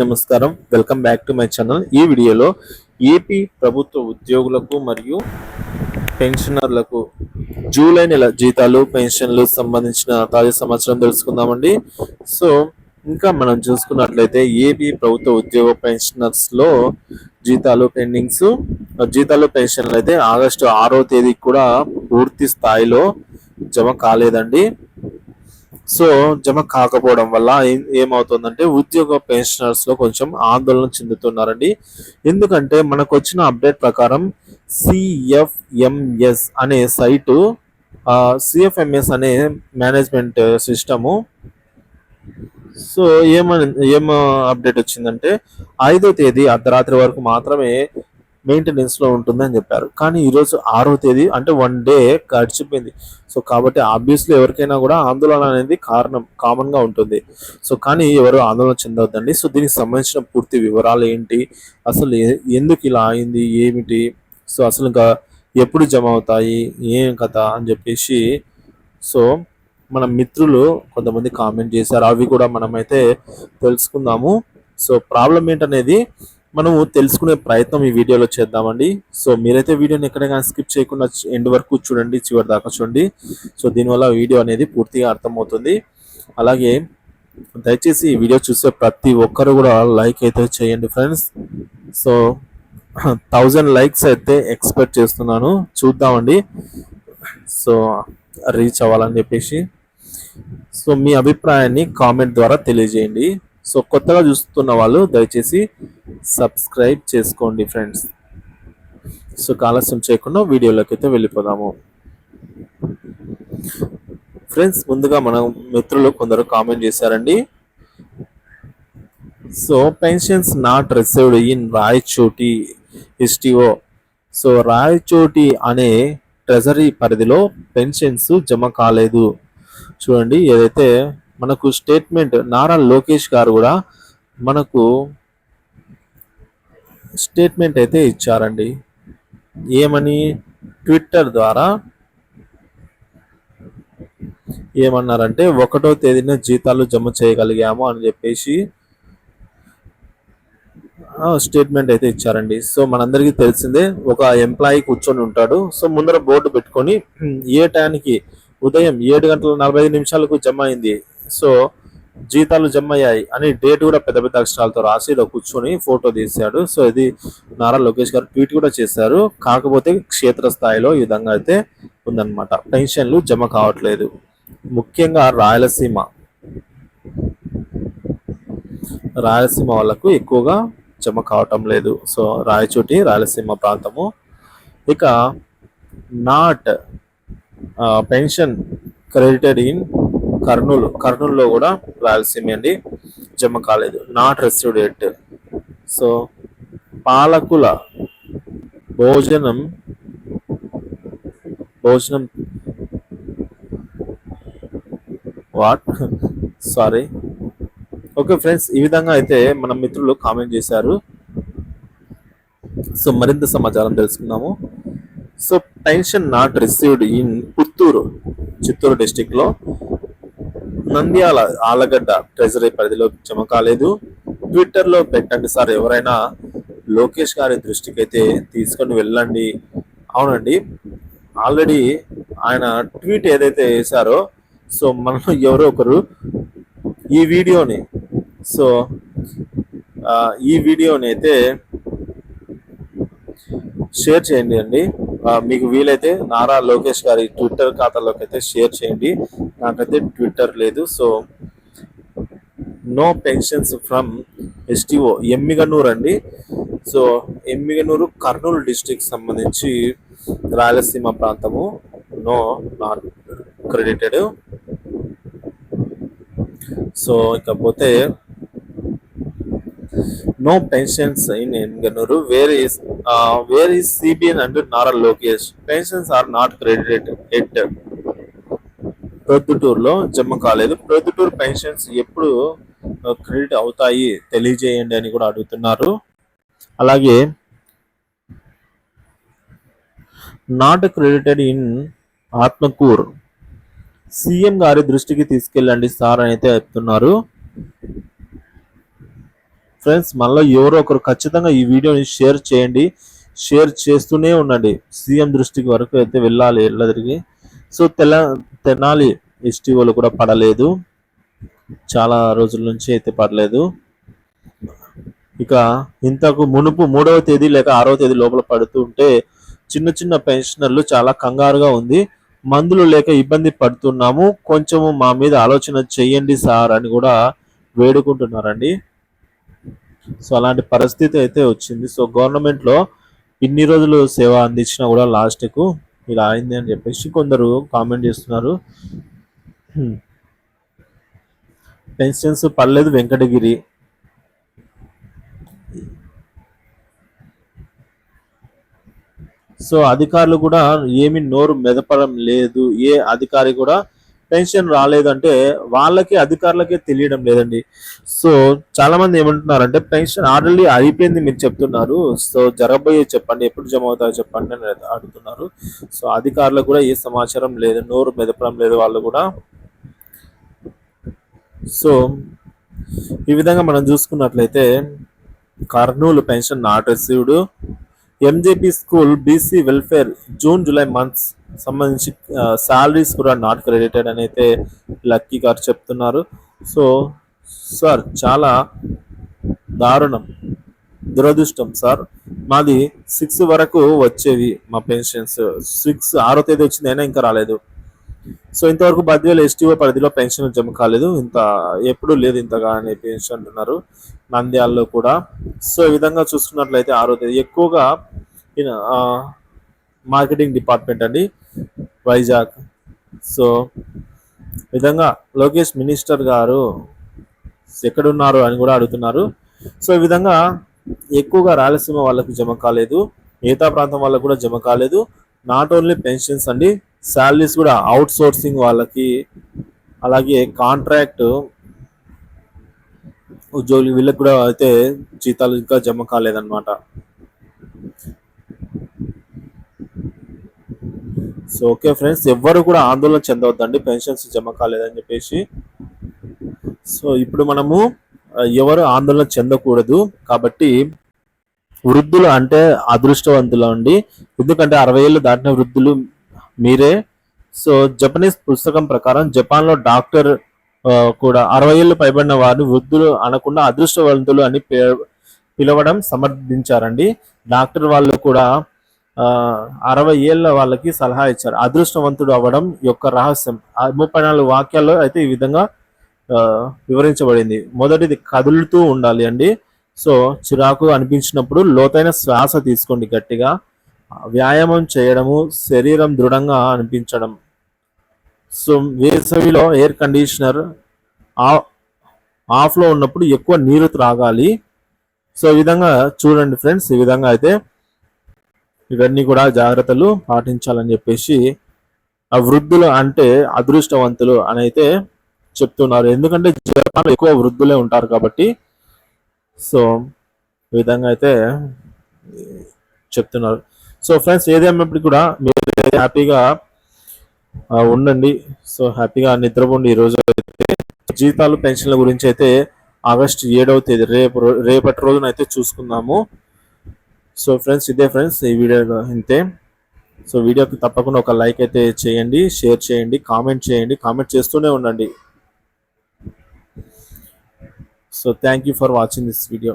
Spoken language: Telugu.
నమస్కారం, welcome back to my channel. ఈ వీడియోలో ఏపీ ప్రభుత్వ ఉద్యోగులకు మరియు పెన్షనర్లకు జూలై నెల జీతాలు పెన్షన్లు సంబంధించిన తాజా సమాచారం తెలుసుకుందామండి. సో ఇంకా మనం చూసుకున్నట్లయితే ఏపీ ప్రభుత్వ ఉద్యోగ పెన్షనర్స్ లో జీతాలు పెన్షన్లు అయితే ఆగస్టు 6వ తేదీకి కూడా పూర్తి స్థాయిలో జమ కాలేదండి. సో జమ కాకపోవడం వల్ల ఏమవుతుందంటే ఉద్యోగ పెన్షనర్స్ లో కొంచెం ఆందోళన చెందుతున్నారండి. ఎందుకంటే మనకు వచ్చిన అప్డేట్ ప్రకారం సిఎఫ్ఎంఎస్ అనే సైటు, సిఎఫ్ఎంఎస్ అనే మేనేజ్మెంట్ సిస్టము, సో ఏం అప్డేట్ వచ్చిందంటే 5వ తేదీ అర్ధరాత్రి వరకు మాత్రమే మెయింటెనెన్స్ లో ఉంటుందని చెప్పారు. కానీ ఈరోజు 6వ తేదీ అంటే 1 డే గడిచిపోయింది. సో కాబట్టి ఆబ్వియస్లీ ఎవరికైనా కూడా ఆందోళన అనేది కామన్ గా ఉంటుంది. సో కానీ ఎవరు ఆందోళన చెందవద్దండి. సో దీనికి సంబంధించిన పూర్తి వివరాలు ఏంటి, అసలు ఎందుకు ఇలా అయింది, ఏమిటి, సో అసలు ఇంకా ఎప్పుడు జమ అవుతాయి, ఏం కథ అని చెప్పేసి సో మన మిత్రులు కొంతమంది కామెంట్ చేశారు. అవి కూడా మనమైతే తెలుసుకుందాము. సో ప్రాబ్లం ఏంటనేది మనము తెలుసుకునే ప్రయత్నం ఈ వీడియోలో చేద్దామండి. సో మీరైతే వీడియోని ఎక్కడైనా స్కిప్ చేయకుండా ఎండ్ వరకు చూడండి, చివరి దాకా చూడండి. సో దీనివల్ల వీడియో అనేది పూర్తిగా అర్థమవుతుంది. అలాగే దయచేసి ఈ వీడియో చూసే ప్రతి ఒక్కరు కూడా లైక్ అయితే చేయండి ఫ్రెండ్స్. సో 1000 లైక్స్ అయితే ఎక్స్పెక్ట్ చేస్తున్నాను, చూద్దామండి. సో రీచ్ అవ్వాలని చెప్పేసి సో మీ అభిప్రాయాన్ని కామెంట్ ద్వారా తెలియజేయండి. సో కొత్తగా చూస్తున్న వాళ్ళు దయచేసి సబ్స్క్రైబ్ చేసుకోండి ఫ్రెండ్స్. సో ఆలస్యం చేయకుండా వీడియోలోకి అయితే వెళ్ళిపోదాము ఫ్రెండ్స్. ముందుగా మనం మిత్రులు కొందరు కామెంట్ చేశారండి. So pensions not received in Rayachoti STO. So Rayachoti అనే ట్రెజరీ పరిధిలో పెన్షన్స్ జమ కాలేదు. చూడండి, ఏదైతే మనకు స్టేట్మెంట్ నారా లోకేష్ గారు కూడా మనకు స్టేట్మెంట్ అయితే ఇచ్చారండి. ఏమని ట్విట్టర్ ద్వారా ఏమన్నారంటే 1వ తేదీన జీతాలు జమ చేయగలిగాము అని చెప్పేసి స్టేట్మెంట్ అయితే ఇచ్చారండి. సో మనందరికీ తెలిసిందే, ఒక ఎంప్లాయీ కూర్చొని ఉంటాడు. సో ముందర బోర్డు పెట్టుకొని ఏ టైంకి ఉదయం 7:45 జమ అయింది, సో జీతాలు జమ అయ్యాయి అని డేట్ కూడా పెద్ద పెద్ద అక్షరాలతో రాసి ఇలా కూర్చొని ఫోటో తీశాడు. సో ఇది నారా లోకేష్ గారు ట్వీట్ కూడా చేశారు. కాకపోతే క్షేత్రస్థాయిలో ఈ విధంగా అయితే ఉందన్నమాట. పెన్షన్లు జమ కావట్లేదు, ముఖ్యంగా రాయలసీమ వాళ్ళకు ఎక్కువగా జమ కావటం లేదు. సో రాయచోటి రాయలసీమ ప్రాంతము. ఇక నాట్ పెన్షన్ క్రెడిటెడ్ ఇన్ కర్నూలులో కూడా రాయలసీమ అండి, జమ కాలేదు, నాట్ రిసీవ్డ్ ఎట్. సో పాలకుల భోజనం వాట్ సారీ. ఓకే ఫ్రెండ్స్, ఈ విధంగా అయితే మన మిత్రులు కామెంట్ చేశారు. సో మరింత సమాచారం తెలుసుకుందాము. So pension not received in Chittoor district లో నంద్యాల ఆలగడ్డ ట్రెజరీ పరిధిలో జమ కాలేదు. ట్విట్టర్ లో పెట్టండి సార్, ఎవరైనా లోకేష్ గారి దృష్టికి అయితే తీసుకొని వెళ్ళండి. అవునండి, ఆల్రెడీ ఆయన ట్వీట్ ఏదైతే వేశారో, సో మనలో ఎవరో ఒకరు ఈ వీడియోని అయితే షేర్ చేయండి అండి. మీకు వీలైతే నారా లోకేష్ గారి ట్విట్టర్ ఖాతాలోకి అయితే షేర్ చేయండి. నాకైతే ట్విట్టర్ లేదు. So no pensions from STO Emmiganur అండి. సో ఎమ్మిగనూరు కర్నూలు డిస్ట్రిక్ట్ సంబంధించి రాయలసీమ ప్రాంతము. No not credited. సో ఇకపోతే no pensions in Emganuru. Where is CBN under Nara Lokesh? Pensions are not credited yet. ప్రొద్దుటూరులో జమ కాలేదు. ప్రొద్దుటూరు పెన్షన్స్ ఎప్పుడు క్రెడిట్ అవుతాయి తెలియజేయండి అని కూడా అడుగుతున్నారు. అలాగే not credited in Atmakur, CM గారి దృష్టికి తీసుకెళ్ళండి సార్ అని అయితే చెప్తున్నారు. ఫ్రెండ్స్ మనలో ఎవరో ఒకరు ఖచ్చితంగా ఈ వీడియోని షేర్ చేయండి, షేర్ చేస్తూనే ఉండండి. సీఎం దృష్టికి వరకు అయితే వెళ్ళాలి వెళ్ళదిరిగి. సో తెనాలి ఎస్టీఓలు కూడా పడలేదు, చాలా రోజుల నుంచి అయితే పడలేదు. ఇక ఇంతకు మునుపు 3వ తేదీ లేక 6వ తేదీ లోపల పడుతూ ఉంటే చిన్న చిన్న పెన్షనర్లు చాలా కంగారుగా ఉంది. మందులు లేక ఇబ్బంది పడుతున్నాము, కొంచెము మా మీద ఆలోచన చెయ్యండి సార్ అని కూడా వేడుకుంటున్నారండి. సో అలాంటి పరిస్థితి అయితే వచ్చింది. సో గవర్నమెంట్లో ఇన్ని రోజులు సేవ అందించినా కూడా లాస్ట్కు ఇలా అయింది అని చెప్పేసి కొందరు కామెంట్ చేస్తున్నారు. పెన్షన్స్ పర్లేదు వెంకటగిరి. సో అధికారులు కూడా ఏమి నోరు మెదపడం లేదు. ఏ అధికారి కూడా పెన్షన్ రాలేదంటే వాళ్ళకి అధికారులకే తెలియడం లేదండి. సో చాలా మంది ఏమంటున్నారంటే పెన్షన్ ఆల్రెడీ అయిపోయింది మీరు చెప్తున్నారు, సో జరగబోయే చెప్పండి, ఎప్పుడు జమ అవుతాయో చెప్పండి అని అడుగుతున్నారు. సో అధికారులకు కూడా ఏ సమాచారం లేదు, నోరు మెదపడం లేదు వాళ్ళు కూడా. సో ఈ విధంగా మనం చూసుకున్నట్లయితే Kurnool pension not received. MJP school BC welfare June July months సంబంధించి శాలరీస్ కూడా నాట్ క్రెడిటెడ్ అని అయితే లక్కీ గారు చెప్తున్నారు. సో సార్ చాలా దారుణం, దురదృష్టం సార్. మాది 6 వరకు వచ్చేవి మా పెన్షన్స్, 6వ తేదీ వచ్చింది అయినా ఇంకా రాలేదు. సో ఇంతవరకు బద్వేలు ఎస్టీఓ పరిధిలో పెన్షన్ జమ కాలేదు, ఇంత ఎప్పుడూ లేదు ఇంతగా అని పెన్షన్ అంటున్నారు. నంద్యాలలో కూడా. సో ఈ విధంగా చూసుకున్నట్లయితే 6వ తేదీ ఎక్కువగా మార్కెటింగ్ డిపార్ట్మెంట్ అండి వైజాగ్. సో విధంగా లోకేష్ మినిస్టర్ గారు ఎక్కడున్నారు అని కూడా అడుగుతున్నారు. సో ఈ విధంగా ఎక్కువగా రాయలసీమ వాళ్ళకి జమ కాలేదు, మిగతా ప్రాంతం వాళ్ళకి కూడా జమ కాలేదు. నాట్ ఓన్లీ పెన్షన్స్ అండి, శాలరీస్ కూడా అవుట్ సోర్సింగ్ వాళ్ళకి, అలాగే కాంట్రాక్ట్ ఉద్యోగులు వీళ్ళకి కూడా అయితే జీతాలు ఇంకా జమ కాలేదన్నమాట. సో ఓకే ఫ్రెండ్స్, ఎవ్వరు కూడా ఆందోళన చెందవద్దండి పెన్షన్స్ జమ కాలేదని చెప్పేసి. సో ఇప్పుడు మనము ఎవరు ఆందోళన చెందకూడదు. కాబట్టి వృద్ధులు అంటే అదృష్టవంతులు అండి, ఎందుకంటే 60 ఏళ్ళు దాటిన వృద్ధులు మీరే. సో జపనీస్ పుస్తకం ప్రకారం జపాన్లో డాక్టర్ కూడా 60 ఏళ్ళు పైబడిన వారిని వృద్ధులు అనకుండా అదృష్టవంతులు అని పిలవడం సమర్థించారండి. డాక్టర్ వాళ్ళు కూడా 60 ఏళ్ళ వాళ్ళకి సలహా ఇచ్చారు. అదృష్టవంతుడు అవ్వడం యొక్క రహస్యం 34 వాక్యాల్లో అయితే ఈ విధంగా వివరించబడింది. మొదటిది కదులుతూ ఉండాలి అండి. సో చిరాకు అనిపించినప్పుడు లోతైన శ్వాస తీసుకోండి గట్టిగా. వ్యాయామం చేయడము, శరీరం దృఢంగా అనిపించడం. సో వేసవిలో ఎయిర్ కండిషనర్ ఆఫ్లో ఉన్నప్పుడు ఎక్కువ నీరు త్రాగాలి. సో ఈ విధంగా చూడండి ఫ్రెండ్స్, ఈ విధంగా అయితే ఇవన్నీ కూడా జాగ్రత్తలు పాటించాలని చెప్పేసి ఆ వృద్ధులు అంటే అదృష్టవంతులు అని అయితే చెప్తున్నారు. ఎందుకంటే జపాన్లో ఎక్కువ వృద్ధులే ఉంటారు కాబట్టి. సో ఈ విధంగా అయితే చెప్తున్నారు. సో ఫ్రెండ్స్, ఏదేమైనప్పటికీ కూడా మీరు హ్యాపీగా ఉండండి. సో హ్యాపీగా నిద్రపోండి. ఈరోజు అయితే జీతాలు పెన్షన్ల గురించి అయితే ఆగస్టు 7వ తేదీ రేపటి రోజున అయితే చూసుకుందాము. సో ఫ్రెండ్స్, ఇదే ఫ్రెండ్స్ ఈ వీడియోలో ఇంతే. సో వీడియోకి తప్పకుండా ఒక లైక్ అయితే చేయండి, షేర్ చేయండి, కామెంట్ చేయండి, కామెంట్ చేస్తూనే ఉండండి. So thank you for watching this video.